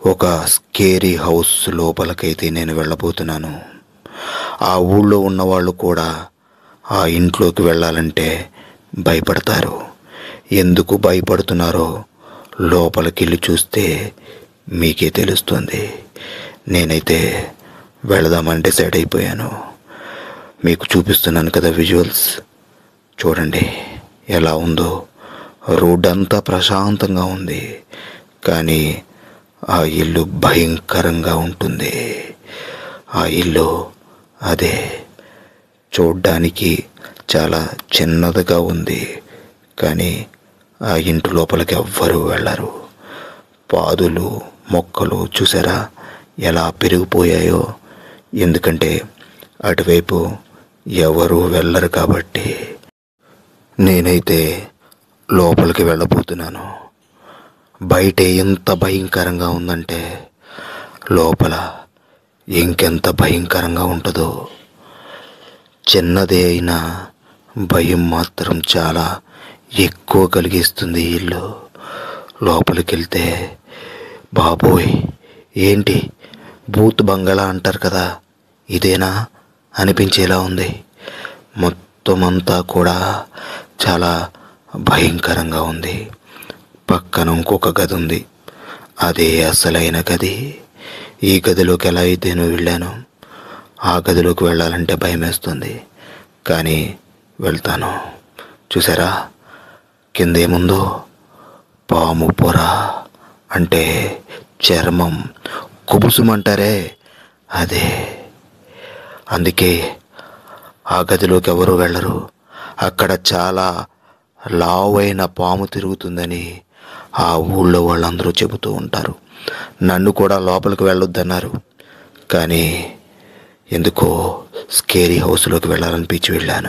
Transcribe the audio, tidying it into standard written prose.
ఒక scary house లోపలికైతే నేను వెళ్ళబోతున్నాను. ఆ ఊళ్ళో ఉన్నవాళ్ళు కూడా ఆ ఇంట్లోకి వెళ్ళాలంటే భయపడతారు. ఎందుకు భయపడుతున్నారో లోపలికి వెళ్ళి చూస్తే మీకే తెలుస్తుంది. నేనైతే వెళదామని డిసైడ్ అయిపోయాను. మీకు చూపిస్తున్నాను కదా విజువల్స్. చూడండి ఎలా ఉందో. రోడ్ అంతా ప్రశాంతంగా ఉంది, కానీ ఆ ఇల్లు భయంకరంగా ఉంటుంది. ఆ ఇల్లు అదే, చూడ్డానికి చాలా చిన్నదిగా ఉంది, కానీ ఆ ఇంటి లోపలికి ఎవ్వరూ వెళ్ళరు. పాదులు మొక్కలు చూసారా ఎలా పెరిగిపోయాయో? ఎందుకంటే అటువైపు ఎవరు వెళ్ళరు కాబట్టి. నేనైతే లోపలికి వెళ్ళబోతున్నాను. బయట ఎంత భయంకరంగా ఉందంటే లోపల ఇంకెంత భయంకరంగా ఉంటుందో. చిన్నదే అయినా భయం మాత్రం చాలా ఎక్కువ కలిగిస్తుంది ఈ ఇల్లు. లోపలికి వెళ్తే బాబోయ్, ఏంటి భూత్ బంగళా అంటారు కదా, ఇదేనా అనిపించేలా ఉంది. మొత్తం అంతా కూడా చాలా భయంకరంగా ఉంది. పక్కన ఇంకొక గది ఉంది, అదే అసలైన గది. ఈ గదిలోకి ఎలా అయితే నేను వెళ్ళాను, ఆ గదిలోకి వెళ్ళాలంటే భయం వేస్తుంది, కానీ వెళ్తాను. చూసారా కింద ఏముందో? పాము పొర, అంటే చర్మం, కుబుసుమంటారే అదే. అందుకే ఆ గదిలోకి ఎవరు వెళ్ళరు. అక్కడ చాలా లావైన పాము తిరుగుతుందని ఆ ఊళ్ళో వాళ్ళందరూ చెబుతూ ఉంటారు. నన్ను కూడా లోపలికి వెళ్ళొద్దన్నారు, కానీ ఎందుకో స్కేరీ హౌస్లోకి వెళ్ళాలనిపించి వెళ్ళాను.